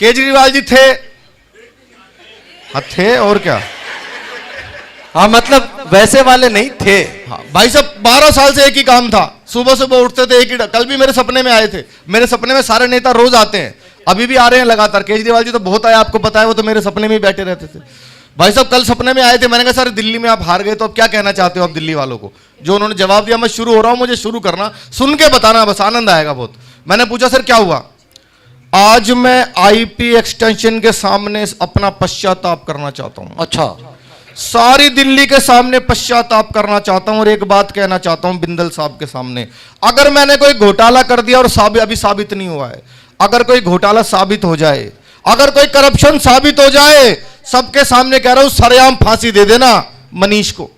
केजरीवाल जी थे, हाँ थे, और क्या। हाँ मतलब वैसे वाले नहीं थे। हाँ भाई साहब 12 साल से एक ही काम था, सुबह सुबह उठते थे एक ही। कल भी मेरे सपने में आए थे, मेरे सपने में सारे नेता रोज आते हैं, अभी भी आ रहे हैं लगातार। केजरीवाल जी तो बहुत आए, आपको पता है, वो तो मेरे सपने में ही बैठे रहते थे। भाई साहब कल सपने में आए थे, मैंने कहा सर दिल्ली में आप हार गए तो अब क्या कहना चाहते हो आप दिल्ली वालों को। जो उन्होंने जवाब दिया, मैं शुरू हो रहा हूं, मुझे शुरू करना, सुन के बताना, बस आनंद आएगा बहुत। मैंने पूछा सर क्या हुआ। आज मैं आईपी एक्सटेंशन के सामने अपना पश्चाताप करना चाहता हूं। अच्छा, सारी दिल्ली के सामने पश्चाताप करना चाहता हूं और एक बात कहना चाहता हूं बिंदल साहब के सामने। अगर मैंने कोई घोटाला कर दिया और अभी साबित नहीं हुआ है, अगर कोई घोटाला साबित हो जाए, अगर कोई करप्शन साबित हो जाए, सबके सामने कह रहा हूं सरेआम फांसी दे देना मनीष को।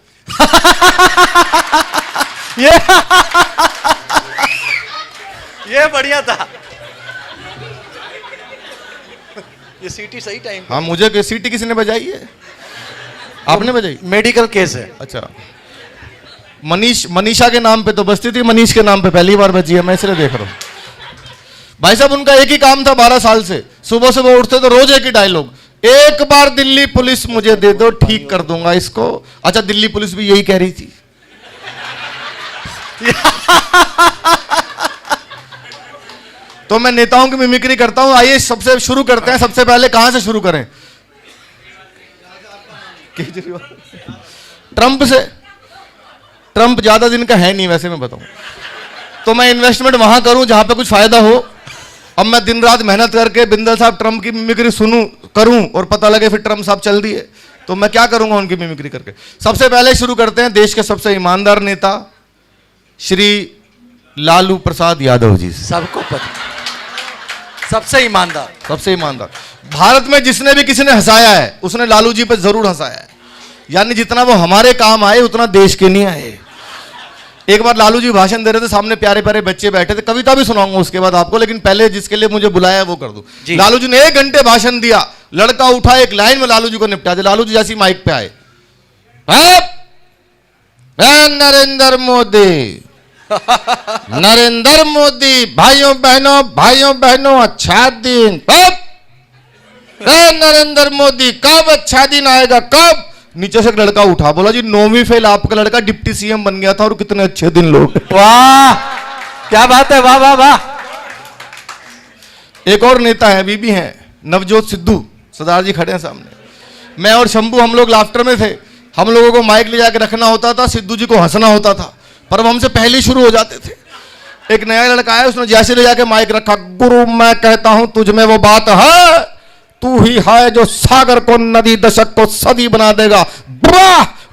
ये बढ़िया था। ये सीटी सही टाइम। हाँ मुझे सीटी किसी ने बजाई है? आपने बजाई? मेडिकल केस है। अच्छा, मनीषा के नाम पे तो बजती थी, मनीष के नाम पे पहली बार बजी है, मैं इसलिए देख रहा हूं। भाई साहब उनका एक ही काम था 12 साल से, सुबह सुबह उठते तो रोज एक ही डायलॉग, एक बार दिल्ली पुलिस मुझे दे दो, ठीक कर दूंगा इसको। अच्छा, दिल्ली पुलिस भी यही कह रही थी। तो मैं नेताओं की मिमिक्री करता हूं। आइए सबसे शुरू करते हैं। सबसे पहले कहां से शुरू करें? केजरीवाल, ट्रंप से। ट्रंप ज्यादा दिन का है नहीं वैसे, मैं बताऊं तो मैं इन्वेस्टमेंट वहां करूं जहां पे कुछ फायदा हो। अब मैं दिन रात मेहनत करके बिंदल साहब ट्रंप की मिमिक्री करूं और पता लगे फिर ट्रंप साहब चल दिए, तो मैं क्या करूंगा उनकी मिमिक्री करके। सबसे पहले शुरू करते हैं देश के सबसे ईमानदार नेता श्री लालू प्रसाद यादव जी से। सबको पता, सबसे ईमानदार, सबसे ईमानदार। भारत में जिसने भी किसी ने हंसाया है उसने लालू जी पे जरूर हंसाया है, यानी जितना वो हमारे काम आए उतना देश के नहीं आए। एक बार लालू जी भाषण दे रहे थे, सामने प्यारे प्यारे बच्चे बैठे थे, कविता भी सुनाऊंगा उसके बाद आपको, लेकिन पहले जिसके लिए मुझे बुलाया है वो कर दूं। लालू जी ने 1 घंटे भाषण दिया, लड़का उठा एक लाइन में लालू जी को निपटा दिया। लालू जी जैसी माइक पे आए, नरेंद्र मोदी, नरेंद्र मोदी, भाइयों बहनों अच्छा दिन, नरेंद्र मोदी कब अच्छा दिन आएगा, कब। नीचे से एक लड़का उठा, बोला जी 9वीं फेल आपका लड़का डिप्टी सीएम बन गया था और कितने अच्छे दिन लोग। वाह क्या बात है, वाह वाह वाह। एक और नेता है, अभी भी हैं, नवजोत सिद्धू, सरदार जी खड़े हैं सामने। मैं और शंभू हम लोग लाफ्टर में थे, हम लोगों को माइक ले जाकर रखना होता था, सिद्धू जी को हंसना होता था, पर वो हमसे पहले ही शुरू हो जाते थे। एक नया लड़का है, उसने जैसे ले जाके माइक रखा, गुरु मैं कहता हूं तुझ में वो बात है, तू ही है जो सागर को नदी, दशक को सदी बना देगा।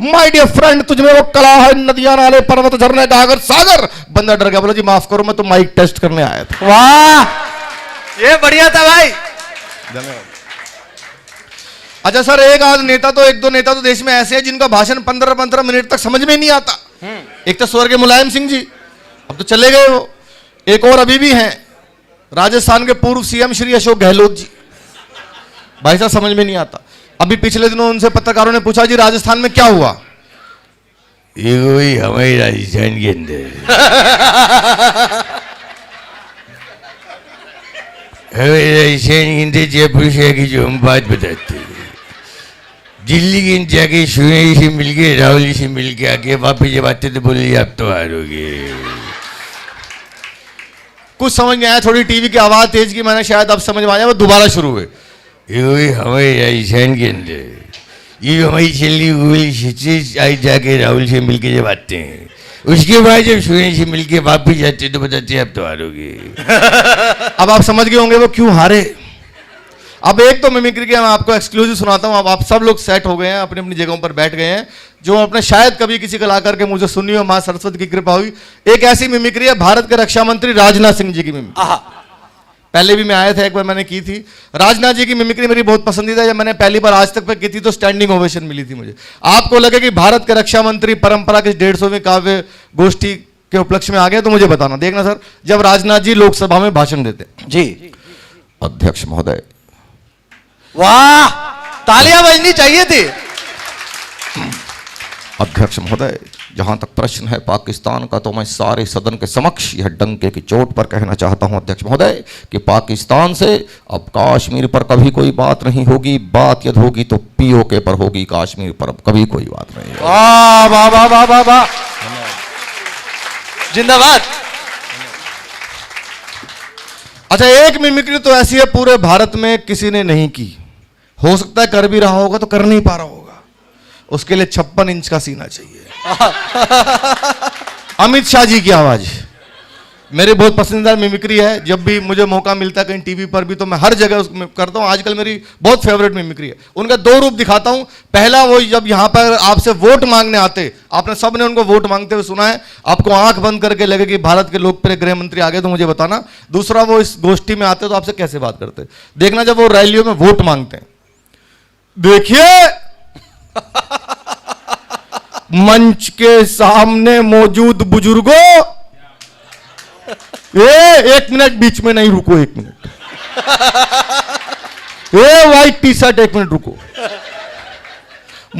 माय डियर फ्रेंड, तुझ में वो कला है, नदियां नाले पर्वत झरने गागर सागर। बंदा डर गया, बोला जी माफ करो, मैं तो माइक टेस्ट करने आया था। वाह ये बढ़िया था भाई, धन्यवाद। अच्छा सर, एक दो नेता तो देश में ऐसे हैं जिनका भाषण 15-15 मिनट तक समझ में नहीं आता। एक तो स्वर्गीय मुलायम सिंह जी, अब तो चले गए वो। एक और अभी भी हैं, राजस्थान के पूर्व सीएम श्री अशोक गहलोत जी। भाई साहब समझ में नहीं आता। अभी पिछले दिनों उनसे पत्रकारों ने पूछा जी राजस्थान में क्या हुआ, ये कोई हमारे राजस्थान के अंदर हमारे राजस्थान के अंदर जयपुर शहर की जो हम बात बताते हैं, दिल्ली के जाके सुनेरी से मिलके, राहुल से मिलके आके वापस जब आते तो बोले आप तो हारोगे। कुछ समझ में आया, थोड़ी टीवी की आवाज तेज की मैंने, शायद अब समझ में आया, वो दोबारा शुरू हुए। ये हमारे राजस्थान के अंदर ये हमारी चली हुई आई जाके राहुल से मिलके जब आते हैं, उसके बाद जब सुनेरी से मिलके वापस जाते तो बताते आप तो हारोगे। अब आप समझ गए होंगे वो क्यों हारे। अब एक तो मिमिक्री की मैं आपको एक्सक्लूसिव सुनाता हूं। अब आप सब लोग सेट हो गए हैं, अपनी अपनी जगहों पर बैठ गए हैं, जो अपने शायद कभी किसी कलाकार के मुझे सुनी हो, मां सरस्वती की कृपा हुई। एक ऐसी मिमिक्री है भारत के रक्षा मंत्री राजनाथ सिंह जी की मिमिक्री। पहले भी मैं आया था, एक बार मैंने की थी। राजनाथ जी की मिमिक्री मेरी बहुत पसंदीदा है। जब मैंने पहली बार आज तक पे की थी तो स्टैंडिंग ओवेशन मिली थी मुझे। आपको लगे कि भारत के रक्षा मंत्री परंपरा के 150वें काव्य गोष्ठी के उपलक्ष्य में आ गए तो मुझे बताना। देखना सर, जब राजनाथ जी लोकसभा में भाषण देते जी, अध्यक्ष महोदय, वाह तालियां बजनी चाहिए थी। अध्यक्ष महोदय, जहां तक प्रश्न है पाकिस्तान का, तो मैं सारे सदन के समक्ष यह डंके की चोट पर कहना चाहता हूं अध्यक्ष महोदय कि पाकिस्तान से अब कश्मीर पर कभी कोई बात नहीं होगी। बात यदि होगी तो पीओके पर होगी, कश्मीर पर अब कभी कोई बात नहीं होगी। वाह वाह वाह वाह वाह वाह, जिंदाबाद। अच्छा, एक मिमिक्री तो ऐसी है पूरे भारत में किसी ने नहीं की। हो सकता है कर भी रहा होगा तो कर नहीं पा रहा होगा, उसके लिए 56 इंच का सीना चाहिए। अमित शाह जी की आवाज मेरी बहुत पसंदीदा मिमिक्री है। जब भी मुझे मौका मिलता है कहीं टीवी पर भी तो मैं हर जगह उसको करता हूं। आजकल मेरी बहुत फेवरेट मिमिक्री है। उनका 2 रूप दिखाता हूं। पहला वो जब यहां पर आपसे वोट मांगने आते, आपने सबने उनको वोट मांगते हुए सुना है, आपको आंख बंद करके लगे कि भारत के लोकप्रिय गृह मंत्री आ गए तो मुझे बताना। दूसरा, वो इस गोष्ठी में आते तो आपसे कैसे बात करते, देखना जब वो रैलियों में वोट मांगते हैं। देखिए, मंच के सामने मौजूद बुजुर्गों, एक मिनट बीच में नहीं, रुको 1 minute. White T shirt 1 minute रुको।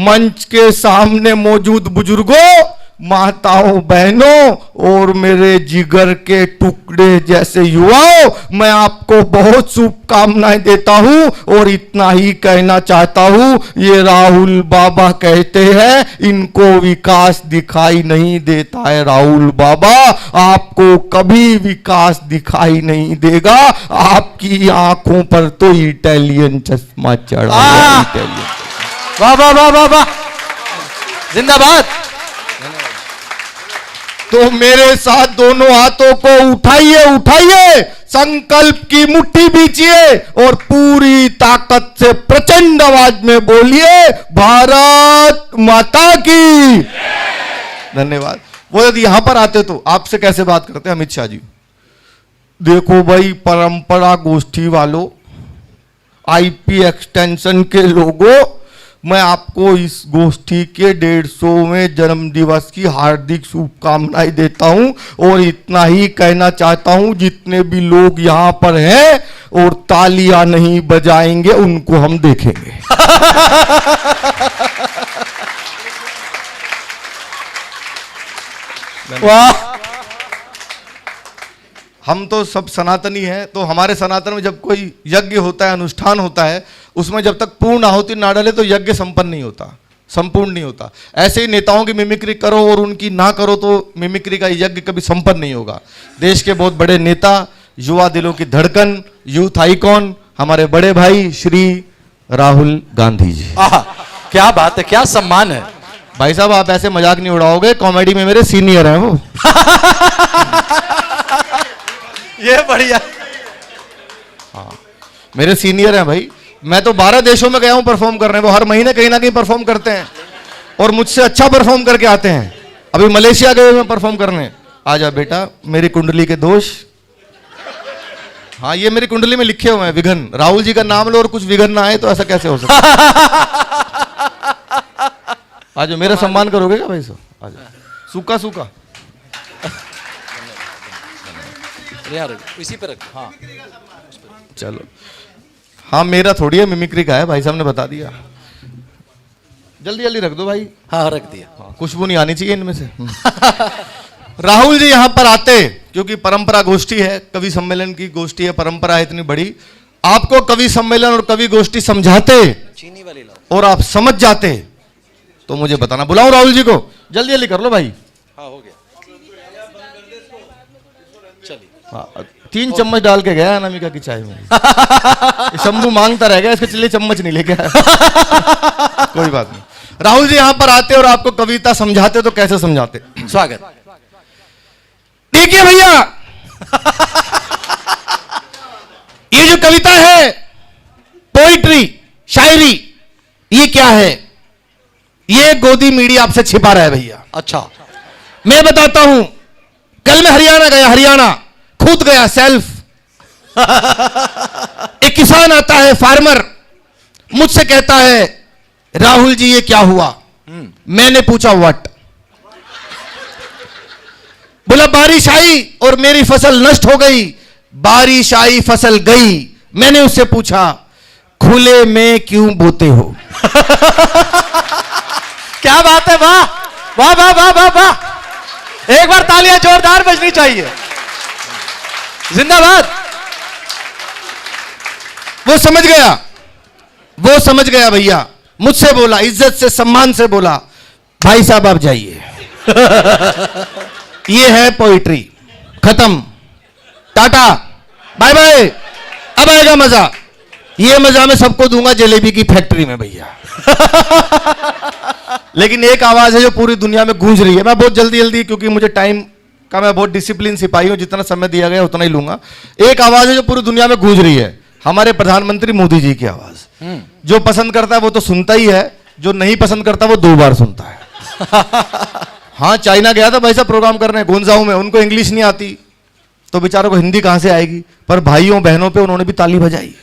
मंच के सामने मौजूद बुजुर्गों, माताओं, बहनों और मेरे जिगर के टुकड़े जैसे युवाओं, मैं आपको बहुत शुभकामनाएं देता हूं और इतना ही कहना चाहता हूं, ये राहुल बाबा कहते हैं इनको विकास दिखाई नहीं देता है। राहुल बाबा, आपको कभी विकास दिखाई नहीं देगा, आपकी आंखों पर तो इटालियन चश्मा चढ़ा है। इटालियन। वाह वाह वाह वाह वाह, जिंदाबाद। तो मेरे साथ दोनों हाथों को उठाइए, उठाइए, संकल्प की मुट्ठी बीचिए और पूरी ताकत से प्रचंड आवाज में बोलिए, भारत माता की। धन्यवाद। वो यदि यहां पर आते तो आपसे कैसे बात करते हैं अमित शाह जी? देखो भाई, परंपरा गोष्ठी वालों, आईपी एक्सटेंशन के लोगों, मैं आपको इस गोष्ठी के 150वें जन्म दिवस की हार्दिक शुभकामनाएं देता हूं और इतना ही कहना चाहता हूं, जितने भी लोग यहां पर हैं और तालियां नहीं बजाएंगे उनको हम देखेंगे। वाह, हम तो सब सनातनी हैं, तो हमारे सनातन में जब कोई यज्ञ होता है, अनुष्ठान होता है, उसमें जब तक पूर्ण आहुति ना डाले तो यज्ञ संपन्न नहीं होता, संपूर्ण नहीं होता। ऐसे ही नेताओं की मिमिक्री करो और उनकी ना करो तो मिमिक्री का यज्ञ कभी संपन्न नहीं होगा। देश के बहुत बड़े नेता, युवा दिलों की धड़कन, यूथ आइकॉन, हमारे बड़े भाई श्री राहुल गांधी जी। क्या बात है, क्या सम्मान है। भाई साहब, आप ऐसे मजाक नहीं उड़ाओगे, कॉमेडी में मेरे सीनियर हैं वो। ये बढ़िया। हाँ, मेरे सीनियर हैं भाई। मैं तो 12 देशों में गया हूं परफॉर्म करने, वो हर महीने कहीं ना कहीं परफॉर्म करते हैं और मुझसे अच्छा परफॉर्म करके आते हैं। अभी मलेशिया गए हुए परफॉर्म करने। आजा बेटा, मेरी कुंडली के दोष। हाँ, ये मेरी कुंडली में लिखे हुए हैं विघन। राहुल जी का नाम लो और कुछ विघन ना आए तो ऐसा कैसे हो सकता है? आज मेरा सम्मान करोगे क्या भाई साहब? आज सूखा सूखा इसी पे रख। हाँ चलो। हाँ, मेरा थोड़ी है, मिमिक्री का है, भाई साहब ने बता दिया। जल्दी जल्दी रख दो भाई। हाँ, रख दिया। हाँ, खुशबू नहीं आनी चाहिए इनमें से। राहुल जी यहां पर आते क्योंकि परंपरा गोष्ठी है, कवि सम्मेलन की गोष्ठी है, परंपरा है इतनी बड़ी। आपको कवि सम्मेलन और कवि गोष्ठी समझाते चीनी वाली लाओ और आप समझ जाते तो मुझे बताना। बुलाओ राहुल जी को, जल्दी जल्दी कर लो भाई। हाँ, हो गया। चलिए। हाँ, 3 चम्मच डाल के गया अनामिका की चाय में। शंभू मांगता रह गया, इसके चलिए चम्मच नहीं लेके आया। कोई बात नहीं। राहुल जी यहां पर आते और आपको कविता समझाते तो कैसे समझाते? स्वागत। देखिए भैया, ये जो कविता है, पोइट्री, शायरी, ये क्या है? ये गोदी मीडिया आपसे छिपा रहा है भैया। अच्छा, मैं बताता हूं। कल मैं हरियाणा गया, हरियाणा खुद गया सेल्फ। एक किसान आता है, फार्मर, मुझसे कहता है राहुल जी ये क्या हुआ? मैंने पूछा व्हाट? बोला बारिश आई और मेरी फसल नष्ट हो गई। बारिश आई, फसल गई। मैंने उससे पूछा खुले में क्यों बोते हो? क्या बात है, वाह। वाह वाह वाह वाह वाह, एक बार तालियां जोरदार बजनी चाहिए। जिंदाबाद। वो समझ गया भैया, मुझसे बोला, इज्जत से सम्मान से बोला, भाई साहब आप जाइए। ये है पोइट्री, खत्म, टाटा, बाय बाय। अब आएगा मजा, ये मजा मैं सबको दूंगा जलेबी की फैक्ट्री में भैया। लेकिन एक आवाज है जो पूरी दुनिया में गूंज रही है, मैं बहुत जल्दी क्योंकि मुझे टाइम का, मैं बहुत डिसिप्लिन सिपाही हूं, जितना समय दिया गया उतना ही लूंगा। एक आवाज है जो पूरी दुनिया में गूंज रही है, हमारे प्रधानमंत्री मोदी जी की आवाज। जो पसंद करता है वो तो सुनता ही है, जो नहीं पसंद करता वो 2 बार सुनता है। हाँ, चाइना गया था भाई साहब प्रोग्राम करने, गुंजाऊ में, उनको इंग्लिश नहीं आती तो बेचारों को हिंदी कहां से आएगी, पर भाइयों बहनों पे उन्होंने भी ताली बजाई।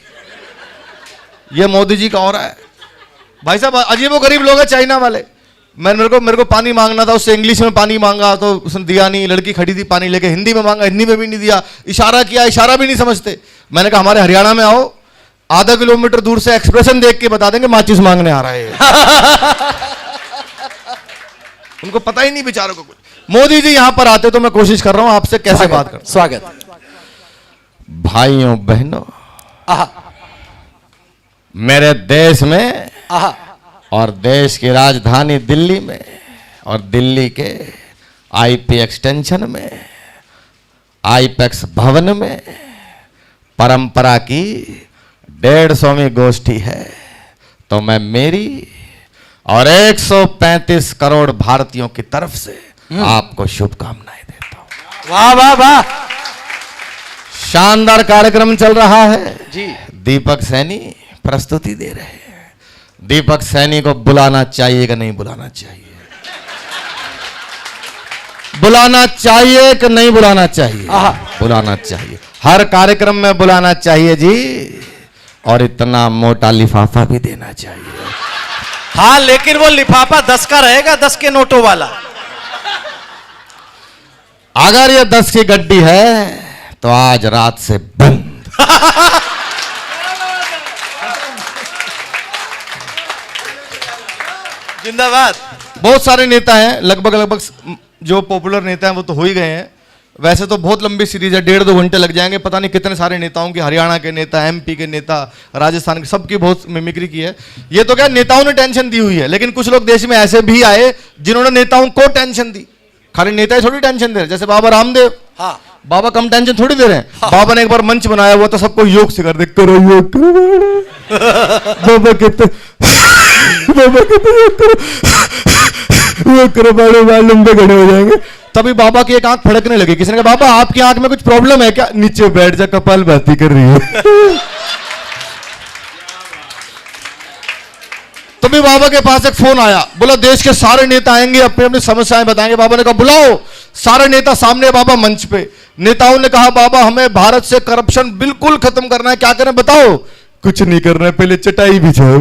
ये मोदी जी का हो रहा है भाई साहब। अजीबोगरीब लोग हैं चाइना वाले। मेरे को पानी मांगना था, उससे इंग्लिश में पानी मांगा तो उसने दिया नहीं, लड़की खड़ी थी पानी लेके, हिंदी में मांगा, हिंदी में भी नहीं दिया, इशारा किया, इशारा भी नहीं समझते। मैंने कहा हमारे हरियाणा में आओ, आधा किलोमीटर दूर से एक्सप्रेशन देख के बता देंगे माचिस मांगने आ रहा है। उनको पता ही नहीं बेचारों को कुछ। मोदी जी यहां पर आते तो मैं कोशिश कर रहा हूं आपसे कैसे बात करूं। स्वागत। भाइयों बहनों, मेरे देश में और देश की राजधानी दिल्ली में और दिल्ली के आईपी एक्सटेंशन में, आईपेक्स भवन में परंपरा की 150वीं गोष्ठी है। तो मैं मेरी और 135 करोड़ भारतीयों की तरफ से आपको शुभकामनाएं देता हूं। वाह वाह वाह, शानदार कार्यक्रम चल रहा है जी। दीपक सैनी प्रस्तुति दे रहे हैं। दीपक सैनी को बुलाना चाहिए कि नहीं बुलाना चाहिए? बुलाना चाहिए कि नहीं बुलाना चाहिए? बुलाना चाहिए, हर कार्यक्रम में बुलाना चाहिए जी, और इतना मोटा लिफाफा भी देना चाहिए। हाँ, लेकिन वो लिफाफा 10 का रहेगा, 10 के नोटों वाला। अगर ये 10 की गड्डी है तो आज रात से बंद। जिंदाबाद। बहुत सारे नेता हैं, लगभग जो पॉपुलर नेता हैं वो तो हो ही गए हैं। वैसे तो बहुत लंबी सीरीज है, 1.5-2 घंटे लग जाएंगे। पता नहीं कितने सारे नेताओं की, हरियाणा के नेता, एमपी के नेता, राजस्थान के, सबकी बहुत मिमिक्री की है। ये तो क्या नेताओं ने टेंशन दी हुई है, लेकिन कुछ लोग देश में ऐसे भी आए जिन्होंने नेताओं को टेंशन दी। खाली नेता ही थोड़ी टेंशन दे रहे, जैसे बाबा रामदेव। हाँ, बाबा कम टेंशन थोड़ी दे रहे हैं। हाँ। बाबा ने एक बार मंच बनाया हुआ तो सबको योग सिखा दे, करो योग करो। बाबा कहते बाबा कहते योग करो, बड़े बाल लंबे खड़े हो जाएंगे। तभी बाबा की एक आंख फड़कने लगी। किसी ने कहा बाबा आपकी आंख में कुछ प्रॉब्लम है क्या? नीचे बैठ जा, कपालभाति कर रही है। तभी बाबा के पास एक फोन आया, बोला देश के सारे नेता आएंगे, अपनी अपनी समस्याएं बताएंगे। बाबा ने कहा बुलाओ सारे नेता सामने। बाबा मंच पे, नेताओं ने कहा बाबा हमें भारत से करप्शन बिल्कुल खत्म करना है, क्या करें बताओ? कुछ नहीं करना है, पहले चटाई बिछाओ,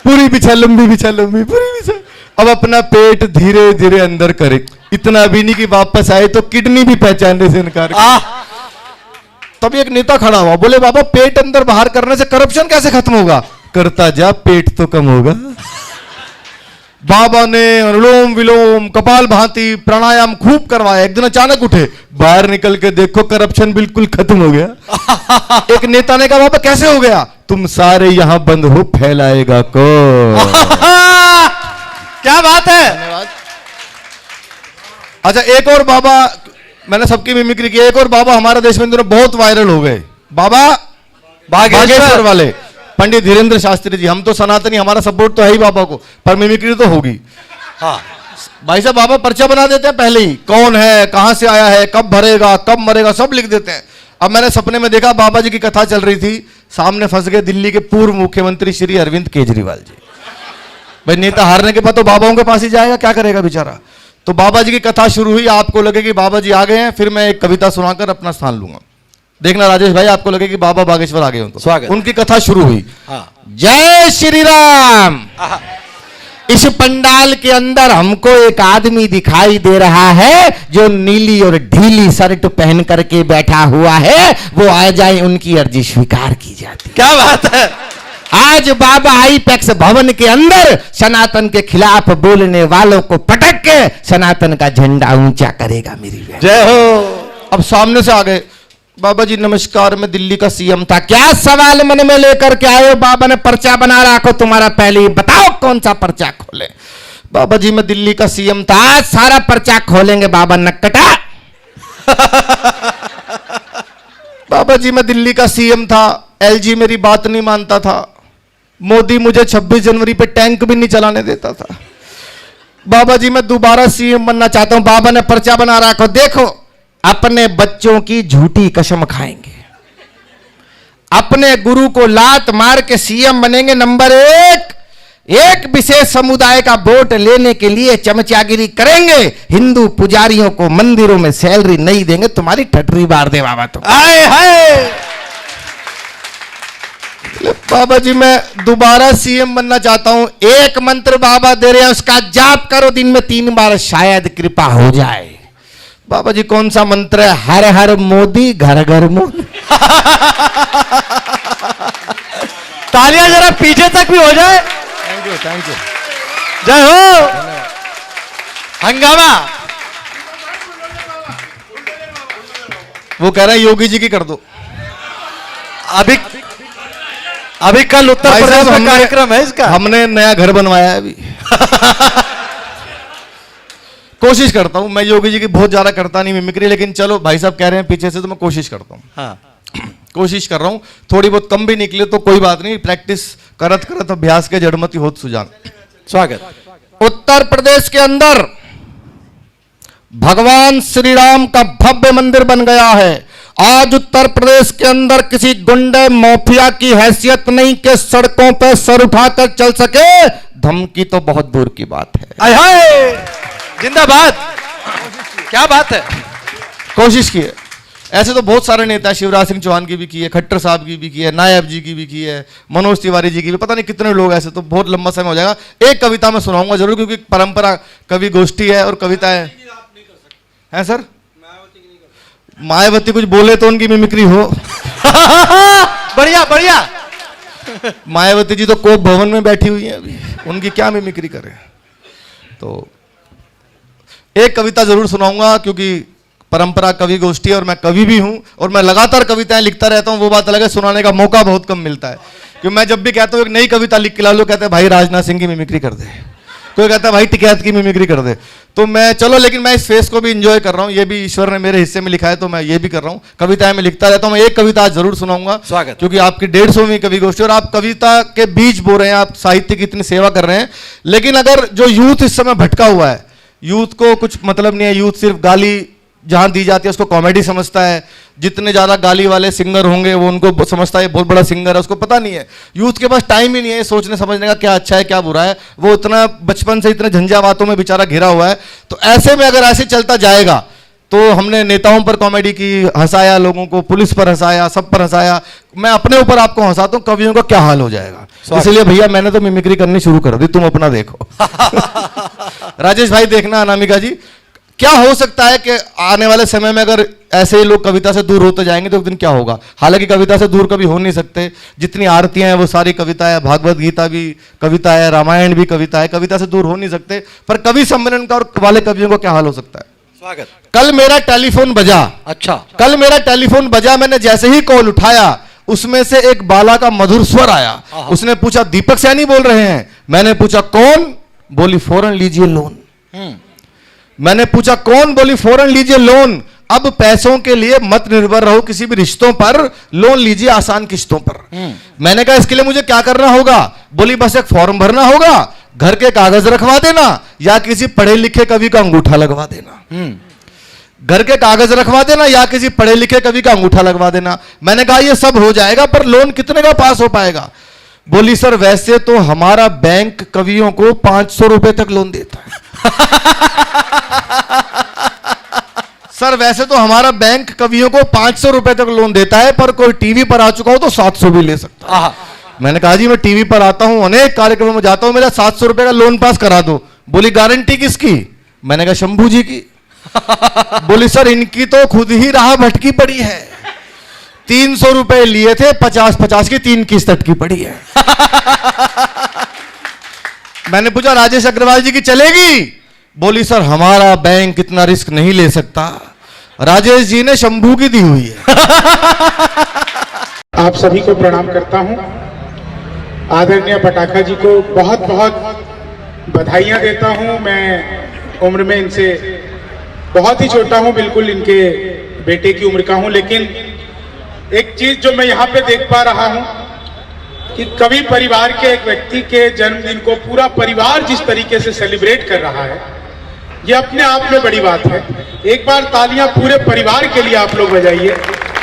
पूरी बिछा, लंबी बिछा, लंबी पूरी बिछा। अब अपना पेट धीरे धीरे अंदर करे, इतना भी नहीं कि वापस आए तो किडनी भी पहचानने से इनकार करे। तभी एक नेता खड़ा हुआ, बोले बाबा पेट अंदर बाहर करने से करप्शन कैसे खत्म होगा? करता जा, पेट तो कम होगा। बाबा ने अनुलोम विलोम, कपाल भांति, प्राणायाम खूब करवाया। एक दिन अचानक उठे, बाहर निकल के देखो करप्शन बिल्कुल खत्म हो गया। एक नेता ने कहा बाबा कैसे हो गया? तुम सारे यहां बंद हो, फैलाएगा कौन? क्या बात है। धन्यवाद। अच्छा, एक और बाबा, मैंने सबकी मिमिक्री की, एक और बाबा हमारे देश में इन दिनों बहुत वायरल हो गए। बाबा बागेश्वर वाले पंडित धीरेन्द्र शास्त्री जी। हम तो सनातनी, हमारा सपोर्ट तो है ही बाबा को, पर मिमिक्री तो होगी। हाँ भाई साहब, बाबा पर्चा बना देते हैं पहले ही, कौन है, कहां से आया है, कब भरेगा, कब मरेगा, सब लिख देते हैं। अब मैंने सपने में देखा बाबा जी की कथा चल रही थी, सामने फंस गए दिल्ली के पूर्व मुख्यमंत्री श्री अरविंद केजरीवाल जी। भाई नेता हारने के बाद तो बाबाओं के पास ही जाएगा, क्या करेगा बेचारा। तो बाबा जी की कथा शुरू हुई, आपको लगे कि बाबा जी आ गए हैं, फिर मैं एक कविता सुनाकर अपना स्थान लूंगा। देखना राजेश भाई, आपको लगे कि बाबा बागेश्वर आ गए हो तो स्वागत। उनकी कथा शुरू हुई। हाँ। जय श्री राम। इस पंडाल के अंदर हमको एक आदमी दिखाई दे रहा है जो नीली और ढीली शर्ट पहन करके बैठा हुआ है, वो आ जाए उनकी अर्जी स्वीकार की जाती। क्या बात है। आज बाबा आईपैक्स भवन के अंदर सनातन के खिलाफ बोलने वालों को पटक के सनातन का झंडा ऊंचा करेगा मेरी बहन। जय हो। अब सामने से आ गए, बाबा जी नमस्कार, मैं दिल्ली का सीएम था। क्या सवाल मन में लेकर के आए हो? बाबा ने पर्चा बना रखो तुम्हारा, पहले ही बताओ कौन सा पर्चा खोले। बाबा जी मैं दिल्ली का सीएम था। आज सारा पर्चा खोलेंगे बाबा नक्कटा। बाबा जी मैं दिल्ली का सीएम था, एलजी मेरी बात नहीं मानता था, मोदी मुझे 26 जनवरी पे टैंक भी नहीं चलाने देता था। बाबा जी मैं दोबारा सीएम बनना चाहता हूं। बाबा ने पर्चा बना रखा, देखो अपने बच्चों की झूठी कसम खाएंगे, अपने गुरु को लात मार के सीएम बनेंगे। नंबर एक विशेष समुदाय का वोट लेने के लिए चमचागिरी करेंगे, हिंदू पुजारियों को मंदिरों में सैलरी नहीं देंगे। तुम्हारी ठटरी बार दे बाबा तो। आए हाय। बाबा जी मैं दोबारा सीएम बनना चाहता हूं। एक मंत्र बाबा दे रहे हैं, उसका जाप करो दिन में 3 बार, शायद कृपा हो जाए। बाबा जी कौन सा मंत्र है? हर हर मोदी घर घर मोदी। तालियां जरा पीछे तक भी हो जाए। Thank you, thank you. जय हो। हंगामा। वो कह रहे हैं योगी जी की कर दो। अभी कल उत्तर भाई प्रदेश साहब, में हमने- कार्यक्रम है इसका। हमने नया घर बनवाया है अभी। कोशिश करता हूं, मैं योगी जी की बहुत ज्यादा करता नहीं मिमिक्री, लेकिन चलो भाई साहब कह रहे हैं पीछे से तो मैं कोशिश करता हूं। हाँ। कोशिश कर रहा हूं, थोड़ी बहुत कम भी निकले तो कोई बात नहीं, प्रैक्टिस करत करत अभ्यास के जड़मती होत सुजान। स्वागत। उत्तर प्रदेश के अंदर भगवान श्री राम का भव्य मंदिर बन गया है। आज उत्तर प्रदेश के अंदर किसी गुंडे माफिया की हैसियत नहीं कि सड़कों पर सर उठाकर चल सके, धमकी तो बहुत दूर की बात है। आए हाय। जिंदाबाद। क्या बात है। कोशिश की है। ऐसे तो बहुत सारे नेता, शिवराज सिंह चौहान की भी की है, खट्टर साहब की भी की है, नायब जी की भी की है, मनोज तिवारी जी की भी, पता नहीं कितने लोग ऐसे, तो बहुत लंबा समय हो जाएगा। एक कविता मैं सुनाऊंगा जरूर, क्योंकि परंपरा कवि गोष्ठी है और कविता है सर। मायावती कुछ बोले तो उनकी मिमिक्री हो। बढ़िया बढ़िया। मायावती जी तो कोप भवन में बैठी हुई हैं अभी, उनकी क्या मिमिक्री करें। तो एक कविता जरूर सुनाऊंगा, क्योंकि परंपरा कवि गोष्ठी है और मैं कवि भी हूं और मैं लगातार कविताएं लिखता रहता हूं। वो बात अलग है, सुनाने का मौका बहुत कम मिलता है। क्योंकि मैं जब भी कहता हूं एक नई कविता लिख के ला लो, कहते हैं भाई राजनाथ सिंह की मिमिक्री कर दे, कोई कहता है भाई टिकैत की मिमिक्री कर दे। तो मैं चलो, लेकिन मैं इस फेस को भी इंजॉय कर रहा हूं, ये भी ईश्वर ने मेरे हिस्से में लिखा है, तो मैं ये भी कर रहा हूं। कविताएं मैं लिखता रहता हूं। मैं एक कविता आज जरूर सुनाऊंगा, स्वागत। क्योंकि आपकी 150वीं कवि गोष्ठी और आप कविता के बीज बो रहे हैं, आप साहित्य की इतनी सेवा कर रहे हैं। लेकिन अगर जो यूथ इस समय भटका हुआ है, यूथ को कुछ मतलब नहीं है, यूथ सिर्फ गाली जहां दी जाती है उसको कॉमेडी समझता है। जितने ज्यादा गाली वाले सिंगर होंगे वो उनको समझता है बहुत बड़ा सिंगर है, उसको पता नहीं है। यूथ के पास टाइम ही नहीं है सोचने समझने का क्या अच्छा है क्या बुरा है। वो इतना बचपन से इतने झंझावातों में बेचारा घिरा हुआ है। तो ऐसे में अगर ऐसे चलता जाएगा तो हमने नेताओं पर कॉमेडी की, हंसाया लोगों को, पुलिस पर हंसाया, सब पर हंसाया। मैं अपने ऊपर आपको हंसाता हूं, कवियों का क्या हाल हो जाएगा। इसलिए भैया मैंने तो मिमिक्री करनी शुरू कर दी, तुम अपना देखो। राजेश भाई देखना, अनामिका जी, क्या हो सकता है कि आने वाले समय में अगर ऐसे ही लोग कविता से दूर होते जाएंगे तो एक दिन क्या होगा। हालांकि कविता से दूर कभी हो नहीं सकते, जितनी आरतियां हैं वो सारी कविता है, भागवत गीता भी कविता है, रामायण भी कविता है, कविता से दूर हो नहीं सकते। पर कवि सम्मेलन का और वाले कवियों का क्या हाल हो सकता है। स्वागत। कल मेरा टेलीफोन बजा, अच्छा। कल मेरा टेलीफोन बजा, मैंने जैसे ही कॉल उठाया उसमें से एक बाला का मधुर स्वर आया। उसने पूछा दीपक सैनी बोल रहे हैं? मैंने पूछा कौन? बोली फौरन लीजिए लोन। मैंने पूछा कौन? बोली फौरन लीजिए लोन। अब पैसों के लिए मत निर्भर रहो किसी भी रिश्तों पर, लोन लीजिए आसान किश्तों पर। मैंने कहा इसके लिए मुझे क्या करना होगा? बोली बस एक फॉर्म भरना होगा, घर के कागज रखवा देना या किसी पढ़े लिखे कवि का अंगूठा लगवा देना। घर के कागज रखवा देना या किसी पढ़े लिखे कवि का अंगूठा लगवा देना। मैंने कहा ये सब हो जाएगा, पर लोन कितने का पास हो पाएगा? बोली सर वैसे तो हमारा बैंक कवियों को 500 रुपए तक लोन देता है। सर वैसे तो हमारा बैंक कवियों को 500 रुपए तक लोन देता है, पर कोई टीवी पर आ चुका हो तो 700 भी ले सकता है। मैंने कहा जी मैं टीवी पर आता हूं, अनेक कार्यक्रमों में जाता हूं, मेरा 700 रुपए का लोन पास करा दो। बोली गारंटी किसकी? मैंने कहा शंभू जी की। बोली सर इनकी तो खुद ही राह भटकी पड़ी है, 300 रुपए लिए थे, 50-50 की 3 किस्त अटकी पड़ी है। मैंने पूछा राजेश अग्रवाल जी की चलेगी? बोली सर हमारा बैंक इतना रिस्क नहीं ले सकता। राजेश जी ने शंभू की दी हुई है। आप सभी को प्रणाम करता हूं। आदरणीय पटाखा जी को बहुत बहुत बधाइयां देता हूं। मैं उम्र में इनसे बहुत ही छोटा हूं, बिल्कुल इनके बेटे की उम्र का हूं, लेकिन एक चीज जो मैं यहाँ पे देख पा रहा हूं कि कवि परिवार के एक व्यक्ति के जन्मदिन को पूरा परिवार जिस तरीके से सेलिब्रेट कर रहा है, ये अपने आप में बड़ी बात है। एक बार तालियां पूरे परिवार के लिए आप लोग बजाइए।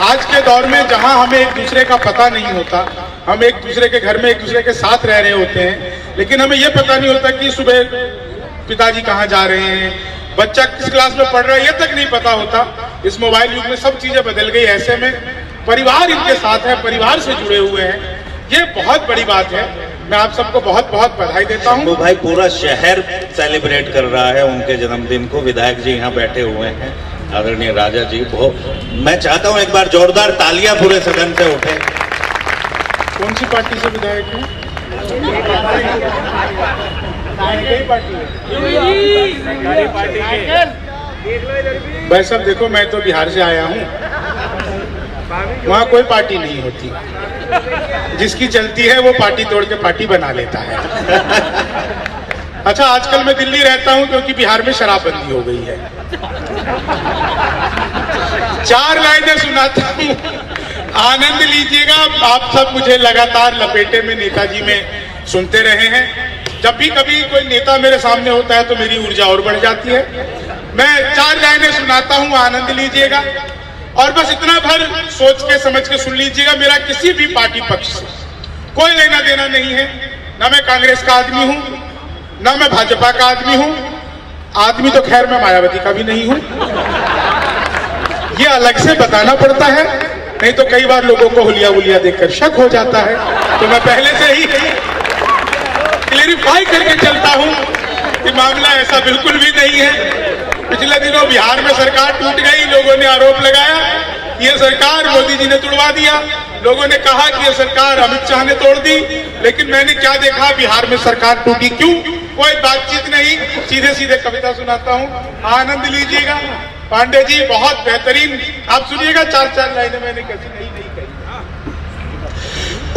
आज के दौर में जहां हमें एक दूसरे का पता नहीं होता, हम एक दूसरे के घर में एक दूसरे के साथ रह रहे होते हैं, लेकिन हमें यह पता नहीं होता कि सुबह पिताजी कहाँ जा रहे हैं, बच्चा किस क्लास में पढ़ रहा है, यह तक नहीं पता होता। इस मोबाइल युग में सब चीजें बदल गई। ऐसे में परिवार इनके साथ है, परिवार से जुड़े हुए हैं, ये बहुत बड़ी बात है। मैं आप सबको बहुत बहुत बधाई देता हूँ। तो भाई पूरा शहर सेलिब्रेट कर रहा है उनके जन्मदिन को। विधायक जी यहाँ बैठे हुए हैं, आदरणीय राजा जी। मैं चाहता हूँ एक बार जोरदार तालियां पूरे सदन से उठे। कौन सी पार्टी से विधायक है? भाई साहब देखो, मैं तो बिहार से आया हूँ, वहाँ कोई पार्टी नहीं होती। जिसकी चलती है वो पार्टी तोड़ के पार्टी बना लेता है। अच्छा, आजकल मैं दिल्ली रहता हूँ क्योंकि बिहार में शराबबंदी हो गई है। 4 लाइनें सुनाता हूँ, आनंद लीजिएगा। आप सब मुझे लगातार लपेटे में नेताजी में सुनते रहे हैं। जब भी कभी कोई नेता मेरे सामने होता है तो मेरी ऊर्जा और बढ़ जाती है। मैं 4 लाइनें सुनाता हूँ, आनंद लीजिएगा और बस इतना भर सोच के समझ के सुन लीजिएगा। मेरा किसी भी पार्टी पक्ष से कोई लेना देना नहीं है। ना मैं कांग्रेस का आदमी हूं, ना मैं भाजपा का आदमी हूं। आदमी तो खैर मैं मायावती का भी नहीं हूं, ये अलग से बताना पड़ता है, नहीं तो कई बार लोगों को हुलिया हुलिया देखकर शक हो जाता है। तो मैं पहले से ही क्लेरिफाई करके चलता हूं कि मामला ऐसा बिल्कुल भी नहीं है। पिछले दिनों बिहार में सरकार टूट गई, लोगों ने आरोप लगाया ये सरकार मोदी जी ने तोड़वा दिया। लोगों ने कहा कि ये सरकार अमित शाह ने तोड़ दी, लेकिन मैंने क्या देखा, बिहार में सरकार टूटी क्यों? कोई बातचीत नहीं, सीधे सीधे कविता सुनाता हूँ, आनंद लीजिएगा। पांडे जी बहुत बेहतरीन, आप सुनिएगा। 4 लाइनें मैंने कैसी नहीं कही।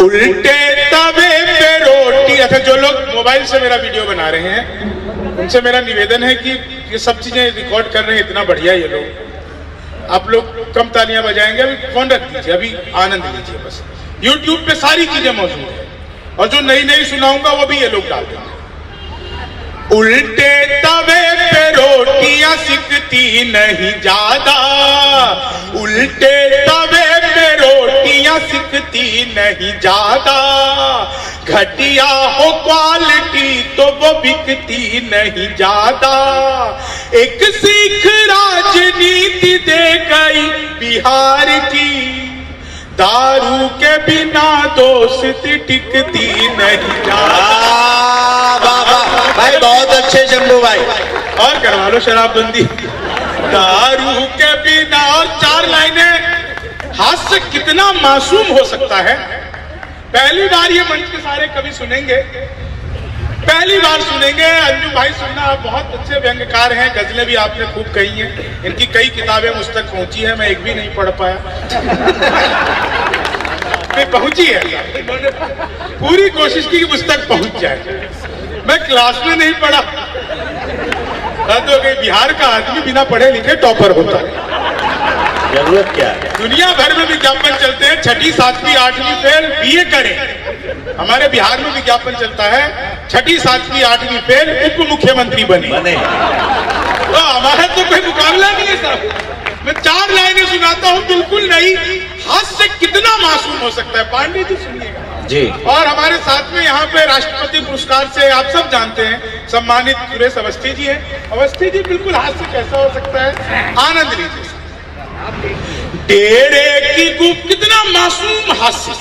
उल्टे तवे पे रोटी। अच्छा, जो लोग मोबाइल से मेरा वीडियो बना रहे हैं उनसे मेरा निवेदन है कि ये सब चीजें रिकॉर्ड कर रहे हैं, इतना बढ़िया ये लोग। आप लोग कम तालियां बजाएंगे, अभी फोन रख दीजिए, अभी आनंद लीजिए बस। YouTube पे सारी चीजें मौजूद है और जो नई नई सुनाऊंगा वो भी ये लोग डाल देंगे। उल्टे तवे पे रोटियां सिकती नहीं ज्यादा, उल्टे तवे पे रोटियां सिकती नहीं ज्यादा, घटिया हो क्वालिटी तो वो बिकती नहीं ज्यादा। एक सिख राजनीति दे गई बिहार की, दारू के बिना दोस्ती टिकती नहीं ज्यादा। भाई बहुत अच्छे शंभू भाई, और करवा लो शराबबंदी। दारू के बिना। और 4 लाइनें, हास्य कितना मासूम हो सकता है। पहली बार ये मंच के सारे कवि सुनेंगे, पहली बार सुनेंगे। अंजू भाई सुनना, आप बहुत अच्छे व्यंग्यकार हैं, गजलें भी आपने खूब कही हैं, इनकी कई किताबें मुझ तक पहुंची है, मैं एक भी नहीं पढ़ पाया। पहुंची है, इन्होंने पूरी कोशिश की कि मुझ तक पहुंच जाए। मैं क्लास में नहीं पढ़ा, तो बिहार का आदमी बिना पढ़े लिखे टॉपर होता है। जरूरत क्या है? दुनिया भर में विज्ञापन चलते हैं, 6ठी 7वीं 8वीं फेल BA करें। हमारे बिहार में विज्ञापन चलता है 6ठी 7वीं 8वीं फेल उप मुख्यमंत्री बने। तो हमारा तो कोई मुकाबला नहीं है साहब। मैं 4 लाइनें सुनाता हूँ, बिल्कुल नहीं। हास्य कितना मासूम हो सकता है। पांडे जी सुनिएगा जी। और हमारे साथ में यहाँ पे राष्ट्रपति पुरस्कार से आप सब जानते हैं सम्मानित सुरेश अवस्थी जी हैं। अवस्थी जी, बिल्कुल हास्य कैसा हो सकता है, आनंद लीजिए। डेरे की गुफा, कितना मासूम हास्य।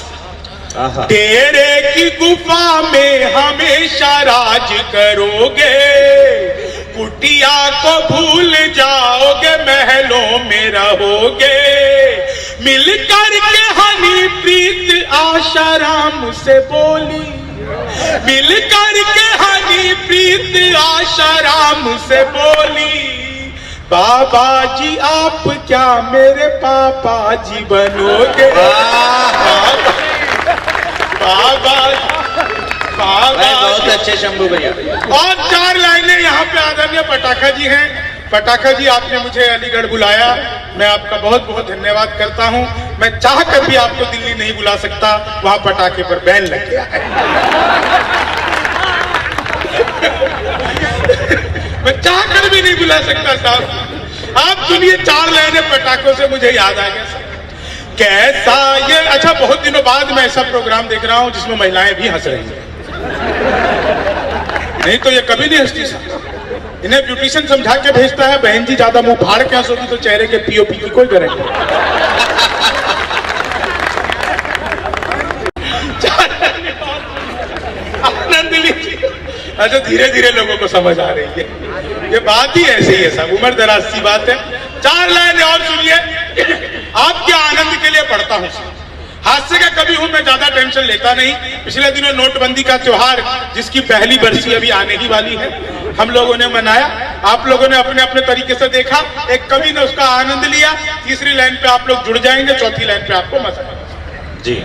डेरे की गुफा में हमेशा राज करोगे, कुटिया को भूल जाओगे, महलों में रहोगे। मिल कर के हनी प्रीत आशा राम से बोली, मिल कर के हनी प्रीत आशा राम से बोली, बाबा जी आप क्या मेरे पापा जी बनोगे, बाबा बहुत अच्छे शंभू भैया। और 4 लाइनें यहाँ पे आदरणीय पटाखा जी हैं। पटाखा जी आपने मुझे अलीगढ़ बुलाया, मैं आपका बहुत बहुत धन्यवाद करता हूँ। मैं चाह कर भी आपको दिल्ली नहीं बुला सकता, वहां पटाखे पर बैन लग गया है। मैं चाह कर भी नहीं बुला सकता साहब। आप सुनिए 4 लाइनें पटाखों से मुझे याद आ गया साहब। कैसा ये, अच्छा बहुत दिनों बाद मैं ऐसा प्रोग्राम देख रहा हूं जिसमें महिलाएं भी हंस रही हैं। नहीं तो ये कभी नहीं हंसती साहब। इन्हें ब्यूटिशियन समझा के भेजता है, बहन जी ज्यादा मुंह फाड़ के हंसोगी तो चेहरे के पीओपी की कोई गारंटी। आनंद लीजिए। अच्छा धीरे धीरे लोगों को समझ आ रही है, ये बात ही ऐसी है सब, उम्र दराज सी बात है। 4 लाइनें और सुनिए। आपके आनंद के लिए पढ़ता हूं। हादसे का कभी हूं, मैं ज्यादा टेंशन लेता नहीं। पिछले दिनों नोटबंदी का त्योहार जिसकी पहली बरसी अभी आने ही वाली है, हम लोगों ने मनाया, आप लोगों ने अपने अपने तरीके से देखा। एक कवि ने उसका आनंद लिया, 3री लाइन पे आप लोग जुड़ जाएंगे, 4थी लाइन पे आपको मजा जी।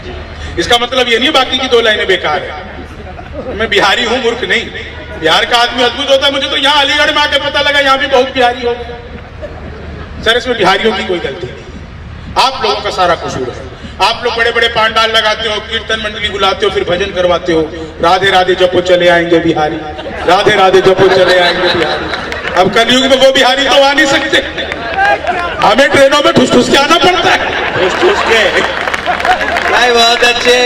इसका मतलब ये नहीं बाकी की 2 लाइनें बेकार है। मैं बिहारी हूं, मूर्ख नहीं। बिहार का आदमी अद्भुत होता है। मुझे तो यहाँ अलीगढ़ में आके पता लगा यहाँ भी बहुत बिहारी हो। सर इसमें बिहारियों की कोई गलती नहीं, आप लोगों का सारा कसूर है। आप लोग बड़े बड़े पांडाल लगाते हो, कीर्तन मंडली बुलाते हो, फिर भजन करवाते हो, राधे राधे जपो चले आएंगे बिहारी, राधे राधे जपो चले आएंगे बिहारी। अब कलयुग में वो बिहारी तो आ नहीं सकते, हमें ट्रेनों में ठुस ठुस के आना पड़ता है। ठुस ठुस के भाई बहुत अच्छे।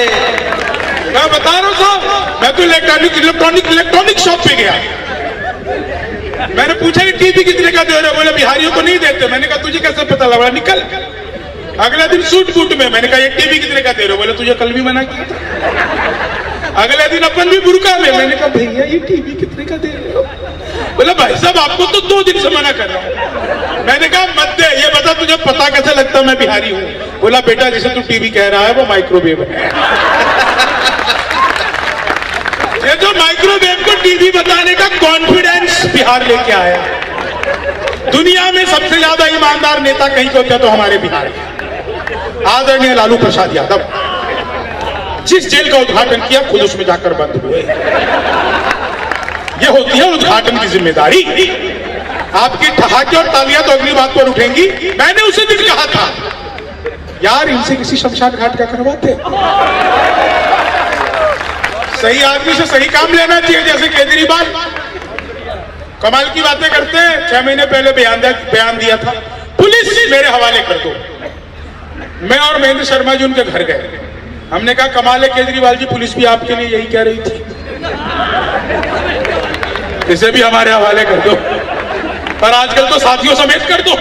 मैं बता रहा हूँ साहब, मैं तो इलेक्ट्रॉनिक शॉप पे गया, मैंने पूछा कि टीवी कितने का दे रहे हो, बोले बिहारियों को नहीं देते। मैंने कहा तुझे कैसे पता लगा, निकल। अगले दिन सूट बूट में, मैंने कहा ये टीवी कितने का दे रहे हो, बोले तुझे कल भी मना किया था। अगले दिन अपन भी बुर्का में, मैंने कहा भैया ये टीवी कितने का दे रहे हो, बोले भाई साहब आपको तो 2 दिन से मना कर रहा हूँ। मैंने कहा मत दे, ये बता तुझे पता कैसे लगता मैं बिहारी हूँ। बोला बेटा जैसे तू टीवी कह रहा है वो माइक्रोवेव है। ये जो माइक्रोवेव को टीवी बताने का कॉन्फिडेंस बिहार लेके आया। दुनिया में सबसे ज्यादा ईमानदार नेता कहीं को होता तो हमारे बिहार के आदरणीय लालू प्रसाद यादव, जिस जेल का उद्घाटन किया खुद उसमें जाकर बंद हुए। यह होती है उद्घाटन की जिम्मेदारी। आपकी ठहाके और तालियां तो अगली बात पर उठेंगी। मैंने उसे दिन कहा था यार इनसे किसी शमशान घाट का करवाते। सही आदमी से सही काम लेना चाहिए। जैसे केजरीवाल कमाल की बातें करते हैं, 6 महीने पहले बयान दिया था पुलिस मेरे हवाले कर दो। मैं और महेंद्र शर्मा जी उनके घर गए, हमने कहा कमाल है केजरीवाल जी, पुलिस भी आपके लिए यही कह रही थी, इसे भी हमारे हवाले कर दो। पर आजकल तो साथियों समेत कर दो।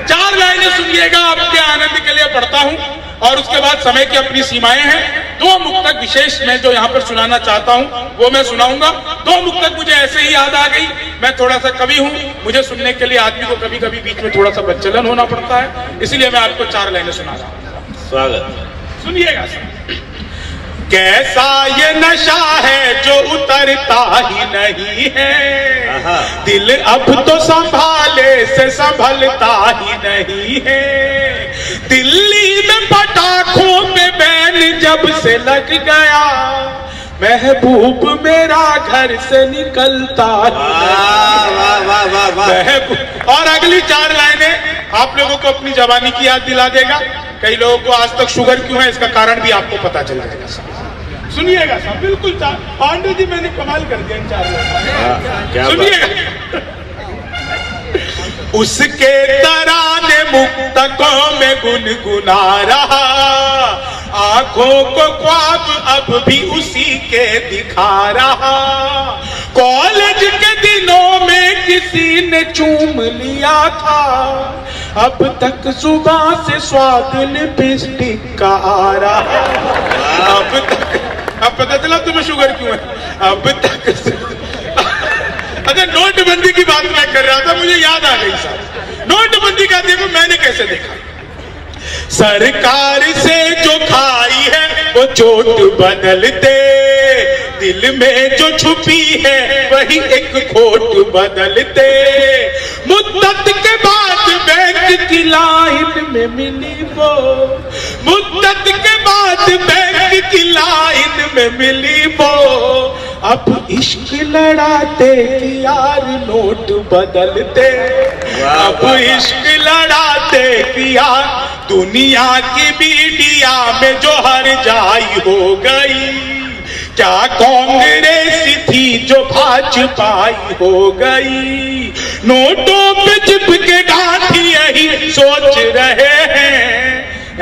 4 लाइनें सुनिएगा, आपके आनंद के लिए पढ़ता हूं और उसके बाद समय की अपनी सीमाएं हैं। 2 मुक्तक विशेष मैं जो यहाँ पर सुनाना चाहता हूं वो मैं सुनाऊंगा। 2 मुक्तक मुझे ऐसे ही याद आ गई। मैं थोड़ा सा कवि हूं, मुझे सुनने के लिए आदमी को कभी कभी बीच में थोड़ा सा बच्चलन होना पड़ता है, इसलिए मैं आपको 4 लाइनें सुना रहा हूं। स्वागत। सुनिएगा सर। कैसा ये नशा है जो उतरता ही नहीं है, दिल अब तो संभाले से संभलता ही नहीं है। दिल्ली में पटाखों पे बैन जब से लग गया, महबूब मेरा घर से निकलता महबूब। और अगली 4 लाइनें आप लोगों को अपनी जवानी की याद दिला देगा। कई लोगों को आज तक शुगर क्यों है इसका कारण भी आपको पता चल जाएगा। सुनिएगा साहब, बिल्कुल पांडे जी मैंने कमाल कर दिया इन 4 लाइनों। सुनिएगा। उसके तराने मुक्तकों में गुनगुना रहा, आंखों को ख्वाब अब भी उसी के दिखा रहा। कॉलेज के दिनों में किसी ने चूम लिया था, अब तक सुबह से स्वाद लिपस्टिक का आ रहा। अब तक, अब पता चला तुम्हें शुगर क्यों है। अब तक अच्छा नोटबंदी की बात मैं कर रहा था, मुझे याद आ गई साहब। नोटबंदी का देखो मैंने कैसे देखा। सरकार से जो खाई है वो चोट बदलते, दिल में जो छुपी है वही एक खोट बदलते। मुद्दत के बाद बैंक की लाइन में मिली वो, मुद्दत के बाद बैंक की लाइन में मिली वो, अब इश्क लड़ाते कि यार नोट बदलते, अब इश्क लड़ाते कि यार दुनिया की मीडिया में जो हर जाई हो गई, क्या कांग्रेस थी जो भाजपाई हो गई। नोटों पे चिपके गांधी यही सोच रहे हैं,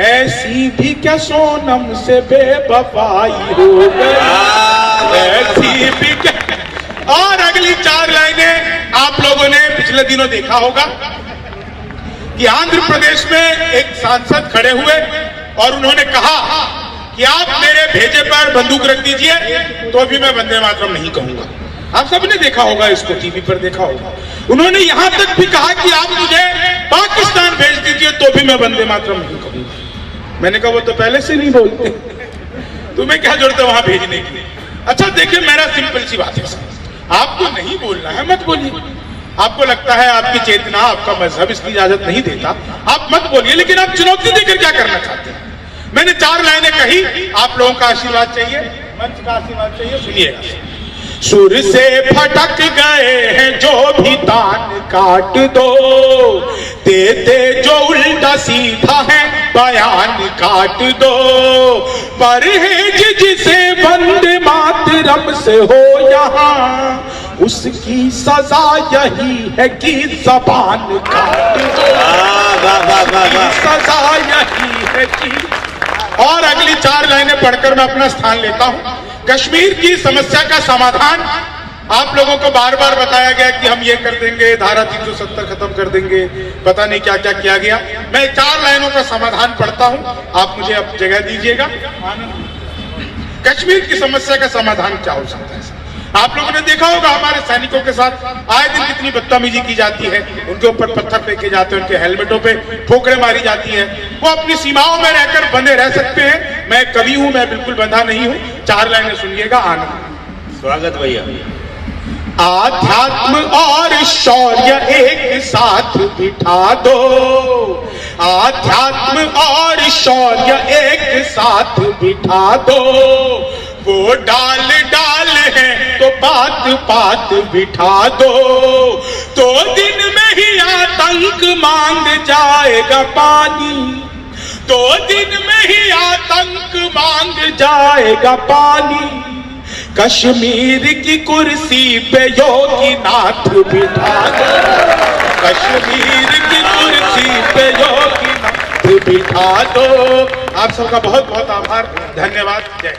ऐसी भी क्या सोनम से बेवफाई हो गई, ऐसी भी क्या। और अगली 4 लाइनें आप लोगों ने पिछले दिनों देखा होगा कि आंध्र प्रदेश में एक सांसद खड़े हुए और उन्होंने कहा कि आप मेरे भेजे पर बंदूक रख दीजिए तो भी मैं वंदे मातरम नहीं कहूंगा। आप सबने देखा होगा, इसको टीवी पर देखा होगा। उन्होंने यहां तक भी कहा कि आप मुझे पाकिस्तान भेज दीजिए तो भी मैं वंदे मातरम नहीं कहूंगा। मैंने कहा वो तो पहले से नहीं बोलते, तुम्हें क्या जरूरत है वहां भेजने की। अच्छा देखिए, मेरा सिंपल सी बात है, आपको नहीं बोलना है मत बोलिए। आपको लगता है आपकी चेतना, आपका मजहब इसकी इजाजत नहीं देता, आप मत बोलिए, लेकिन आप चुनौती देकर क्या करना चाहते हैं। मैंने 4 लाइनें कही, आप लोगों का आशीर्वाद चाहिए, मंच का आशीर्वाद चाहिए, सुनिएगा। सुर से फटक गए हैं जो भी तान काट दो, देते जो उल्टा सीधा है बयान काट दो, परहेज जिसे वंदे मातरम से हो यहाँ, उसकी सजा यही है कि जबान काट दो, सजा यही है कि। और अगली 4 लाइनें पढ़कर मैं अपना स्थान लेता हूं। कश्मीर की समस्या का समाधान आप लोगों को बार बार बताया गया कि हम ये कर देंगे, धारा 370 खत्म कर देंगे, पता नहीं क्या क्या किया गया। मैं 4 लाइनों का समाधान पढ़ता हूं, आप मुझे अब जगह दीजिएगा। कश्मीर की समस्या का समाधान क्या हो सकता है? आप लोगों ने देखा होगा हमारे सैनिकों के साथ आए दिन कितनी बदतमीजी की जाती है, उनके ऊपर पत्थर फेंके जाते हैं, उनके हेलमेटों पे ठोकरें मारी जाती है। वो अपनी सीमाओं में रहकर बंधे रह सकते हैं। मैं कवि हूं, मैं बिल्कुल बंधा नहीं हूं। 4 लाइनें सुनिएगा, आनंद। स्वागत भैया। आध्यात्म और शौर्य एक साथ बिठा दो, आध्यात्म और शौर्य एक साथ बिठा दो, वो डाल डाल है तो बात बात बिठा दो, तो दिन में ही आतंक मांग जाएगा पानी, तो दिन में ही आतंक मांग जाएगा पानी। कश्मीर की कुर्सी पे योगी नाथ बिठा दो, कश्मीर की कुर्सी पे योगी नाथ बिठा दो। आप सबका बहुत बहुत आभार, धन्यवाद, जय।